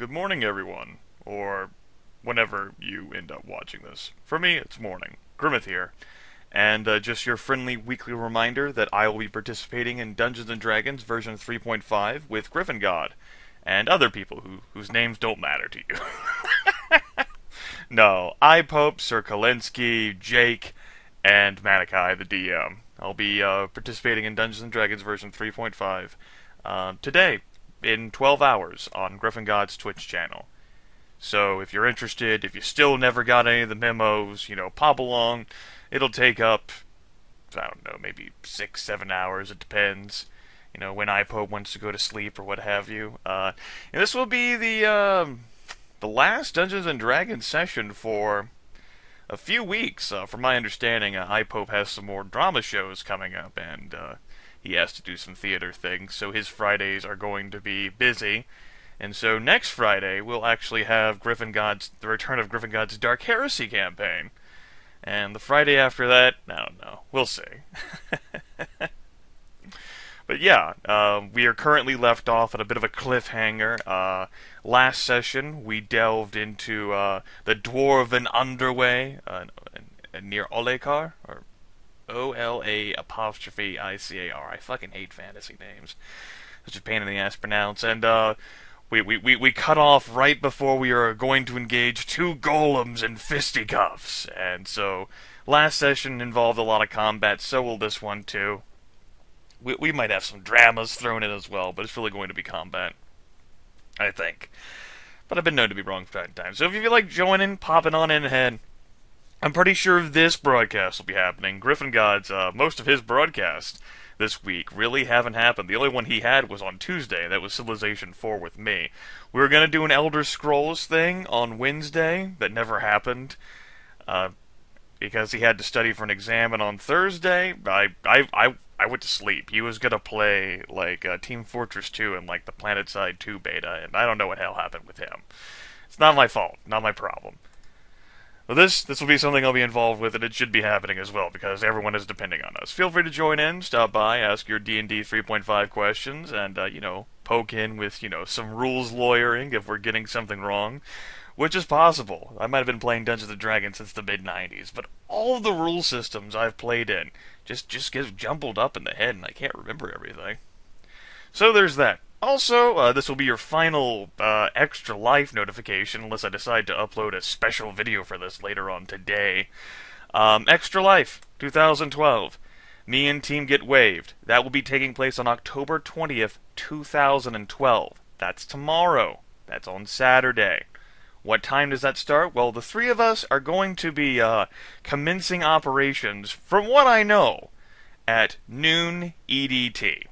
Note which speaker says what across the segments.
Speaker 1: good morning, everyone. Or whenever you end up watching this. For me, it's morning. Grimith here. And just your friendly weekly reminder that I will be participating in Dungeons & Dragons version 3.5 with Gryphongod. And other people whose names don't matter to you. No, I, Pope, Sir Kalinsky, Jake, and Manikai, the DM. I'll be participating in Dungeons & Dragons version 3.5 today, in 12 hours, on Gryphogod's Twitch channel. So if you're interested, if you still never got any of the memos, pop along. It'll take up, I don't know, maybe 6-7 hours, it depends. When iPope wants to go to sleep or what have you. And this will be the last Dungeons & Dragons session for a few weeks. From my understanding, iPope has some more drama shows coming up, and he has to do some theater things, so his Fridays are going to be busy. And so next Friday, we'll actually have the return of Gryphogod's Dark Heresy campaign. And the Friday after that, I don't know. We'll see. But yeah, we are currently left off at a bit of a cliffhanger. Last session, we delved into the Dwarven Underway near Olekar, or OLA''ICAR. I fucking hate fantasy names. Such a pain in the ass to pronounce. And we cut off right before we are going to engage two golems in fisticuffs. And so last session involved a lot of combat, so will this one too. We might have some dramas thrown in as well, but it's really going to be combat, I think. But I've been known to be wrong from time to time. So if you feel like joining, popping on in ahead, I'm pretty sure this broadcast will be happening. Gryphogod's, most of his broadcasts this week really haven't happened. The only one he had was on Tuesday. That was Civilization 4 with me. We were going to do an Elder Scrolls thing on Wednesday. That never happened. Because he had to study for an exam, and on Thursday, I went to sleep. He was gonna play Team Fortress 2 and the PlanetSide 2 beta, and I don't know what hell happened with him. It's not my fault, not my problem. Well, this will be something I'll be involved with, and it should be happening as well because everyone is depending on us. Feel free to join in, stop by, ask your D&D 3.5 questions, and poke in with some rules lawyering if we're getting something wrong. Which is possible. I might have been playing Dungeons & Dragons since the mid-90s, but all of the rule systems I've played in just get jumbled up in the head, and I can't remember everything. So there's that. Also, this will be your final Extra Life notification, unless I decide to upload a special video for this later on today. Extra Life, 2012. Me and Team GetWaved. That will be taking place on October 20th, 2012. That's tomorrow. That's on Saturday. What time does that start? Well, the three of us are going to be commencing operations, from what I know, at noon EDT.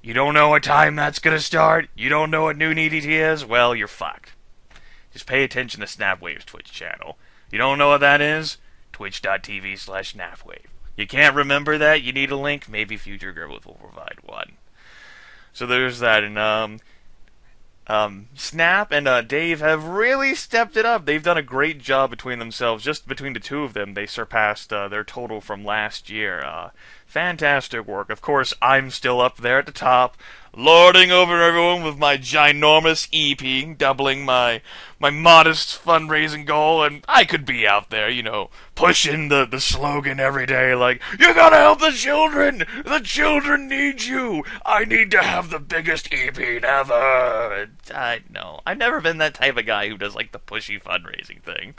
Speaker 1: You don't know what time that's going to start? You don't know what noon EDT is? Well, you're fucked. Just pay attention to Snapwave's Twitch channel. You don't know what that is? Twitch.tv/Snapwave. You can't remember that? You need a link? Maybe Future Grimith will provide one. So there's that, and Snap and Dave have really stepped it up. They've done a great job between themselves. Just between the two of them, they surpassed their total from last year. Fantastic work. Of course, I'm still up there at the top, lording over everyone with my ginormous EP, doubling my modest fundraising goal, and I could be out there, pushing the slogan every day, like, you gotta help the children need you, I need to have the biggest EP ever. I know, I've never been that type of guy who does, the pushy fundraising thing.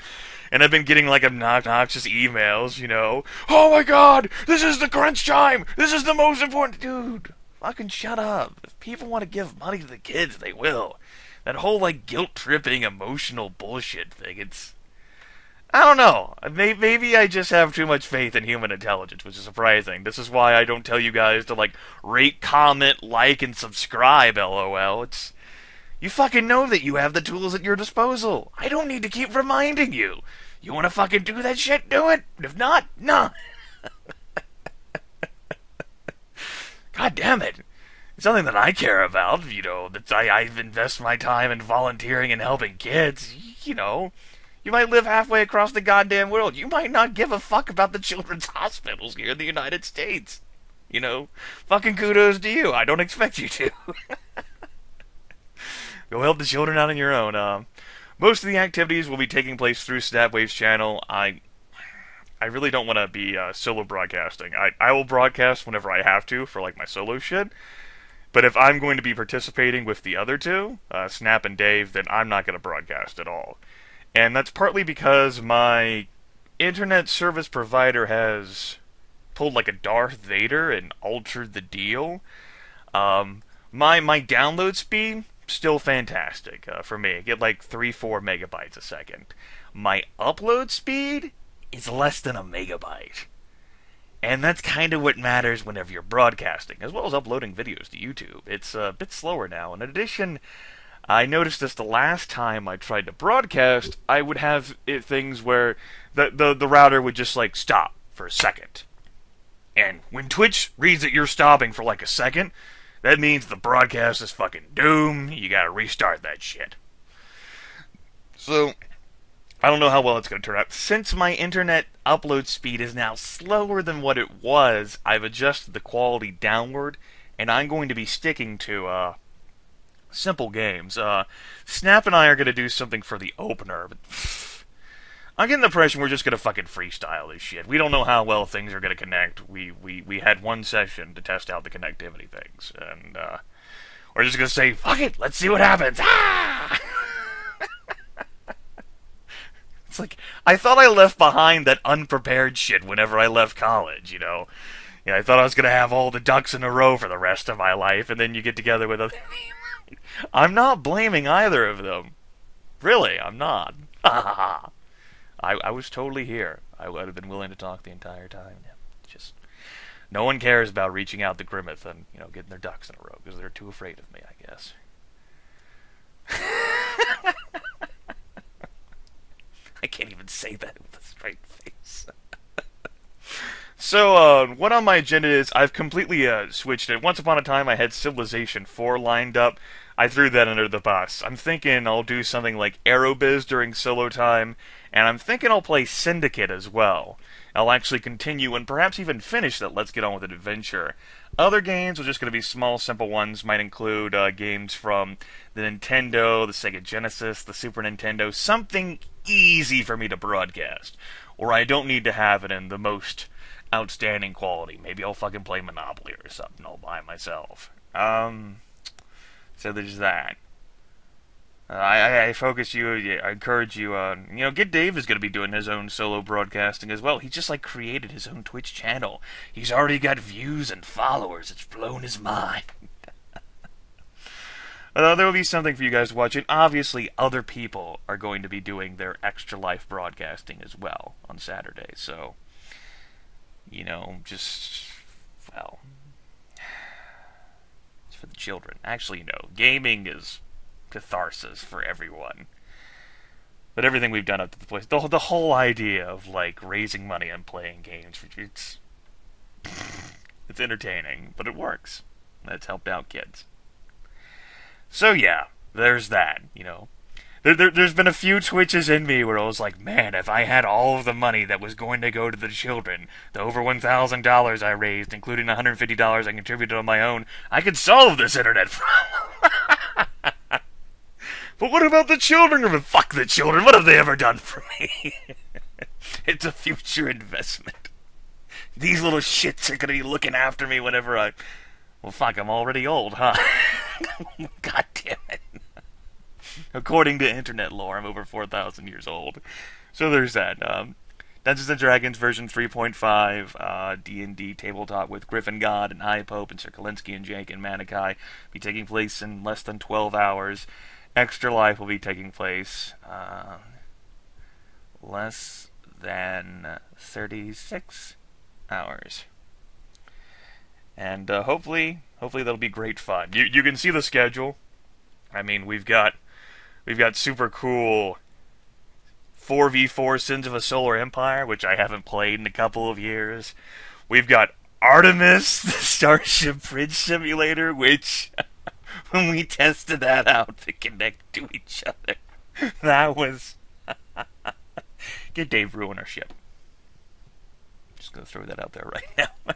Speaker 1: And I've been getting, obnoxious emails, oh my god, this is the crunch time, this is the most important, dude. Fucking shut up. If people want to give money to the kids, they will. That whole, guilt-tripping, emotional bullshit thing, I don't know. Maybe I just have too much faith in human intelligence, which is surprising. This is why I don't tell you guys to, rate, comment, like, and subscribe, LOL. You fucking know that you have the tools at your disposal. I don't need to keep reminding you. You want to fucking do that shit? Do it. If not, no. God damn it. It's something that I care about, that I invest my time in volunteering and helping kids, You might live halfway across the goddamn world. You might not give a fuck about the children's hospitals here in the United States. Fucking kudos to you. I don't expect you to. Go help the children out on your own. Most of the activities will be taking place through Snapwave's channel. I really don't want to be solo broadcasting. I will broadcast whenever I have to for like my solo shit. But if I'm going to be participating with the other two, Snap and Dave, then I'm not going to broadcast at all. And that's partly because my internet service provider has pulled like a Darth Vader and altered the deal. My download speed, still fantastic for me. I get like 3-4 megabytes a second. My upload speed is less than a megabyte. And that's kind of what matters whenever you're broadcasting, as well as uploading videos to YouTube. It's a bit slower now. In addition, I noticed this the last time I tried to broadcast, I would have things where the router would just like stop for a second. And when Twitch reads that you're stopping for like a second, that means the broadcast is fucking doomed. You gotta restart that shit. So, I don't know how well it's going to turn out. Since my internet upload speed is now slower than what it was, I've adjusted the quality downward, and I'm going to be sticking to simple games. Snap and I are going to do something for the opener, but I'm getting the impression we're just going to fucking freestyle this shit. We don't know how well things are going to connect. We had one session to test out the connectivity things, and we're just going to say, fuck it, let's see what happens. Ah! It's like, I thought I left behind that unprepared shit whenever I left college, you know? Yeah, I thought I was going to have all the ducks in a row for the rest of my life, and then you get together with other people. I'm not blaming either of them. Really, I'm not. I was totally here. I would have been willing to talk the entire time. Just, no one cares about reaching out to Grimith and, you know, getting their ducks in a row, because they're too afraid of me, I guess. I can't even say that with a straight face. So, what on my agenda is, I've completely switched it. Once upon a time, I had Civilization 4 lined up. I threw that under the bus. I'm thinking I'll do something like Aerobiz during solo time, and I'm thinking I'll play Syndicate as well. I'll actually continue and perhaps even finish that Let's Get On With It adventure. Other games are just going to be small, simple ones. Might include games from the Nintendo, the Sega Genesis, the Super Nintendo. Something easy for me to broadcast, or I don't need to have it in the most outstanding quality. Maybe I'll fucking play Monopoly or something all by myself. So there's that. I focus you, I encourage you, you know, GetDaved is going to be doing his own solo broadcasting as well. He just, like, created his own Twitch channel. He's already got views and followers. It's blown his mind. There will be something for you guys to watch, and obviously other people are going to be doing their Extra Life broadcasting as well on Saturday, so, you know, just, well, it's for the children. Actually, no, gaming is catharsis for everyone. But everything we've done up to the place, the whole idea of, like, raising money and playing games, it's entertaining, but it works. It's helped out kids. So yeah, there's that, you know. There's been a few twitches in me where I was like, man, if I had all of the money that was going to go to the children, the over $1,000 I raised, including $150 I contributed on my own, I could solve this internet problem. But what about the children? Fuck the children, what have they ever done for me? It's a future investment. These little shits are going to be looking after me whenever I... Well, fuck, I'm already old, huh? God damn it. According to internet lore, I'm over 4,000 years old. So there's that. Dungeons & Dragons version 3.5, D&D tabletop with Gryphongod and High Pope and Sir Kalinsky and Jake and Manikai be taking place in less than 12 hours. Extra Life will be taking place less than 36 hours. And hopefully that'll be great fun. You can see the schedule. I mean, we've got super cool 4v4 Sins of a Solar Empire, which I haven't played in a couple of years. We've got Artemis, the Starship Bridge Simulator, which when we tested that out to connect to each other, that was get Dave ruin our ship. Just gonna throw that out there right now.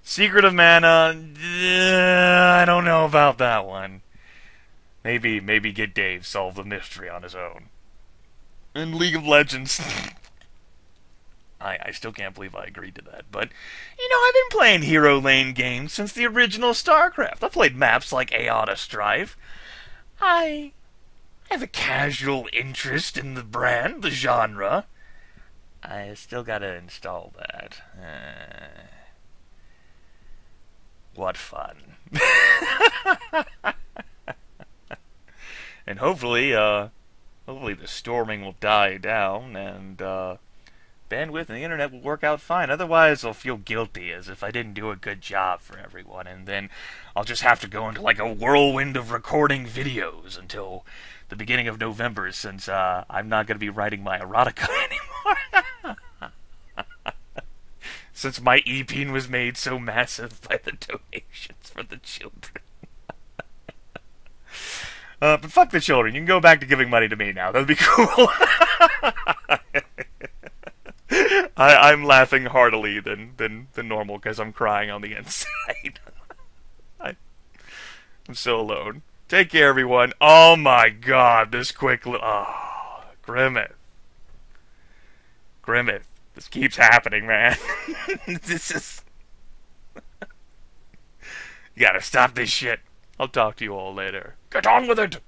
Speaker 1: Secret of Mana, I don't know about that one. Maybe GetDaved solve the mystery on his own. In League of Legends. I still can't believe I agreed to that, but, I've been playing Hero Lane games since the original StarCraft. I've played maps like Aeon Strife. I have a casual interest in the brand, the genre. I still gotta install that. What fun. And hopefully the storming will die down, and, bandwidth and the internet will work out fine. Otherwise, I'll feel guilty as if I didn't do a good job for everyone, and then I'll just have to go into like a whirlwind of recording videos until the beginning of November, since I'm not going to be writing my erotica anymore. Since my EP was made so massive by the donations for the children. But fuck the children. You can go back to giving money to me now. That'd be cool. I'm laughing heartily than normal because I'm crying on the inside. I'm so alone. Take care, everyone. Oh my god, this quick Grimith. Grimith. This keeps happening, man. This is... You gotta stop this shit. I'll talk to you all later. Get on with it!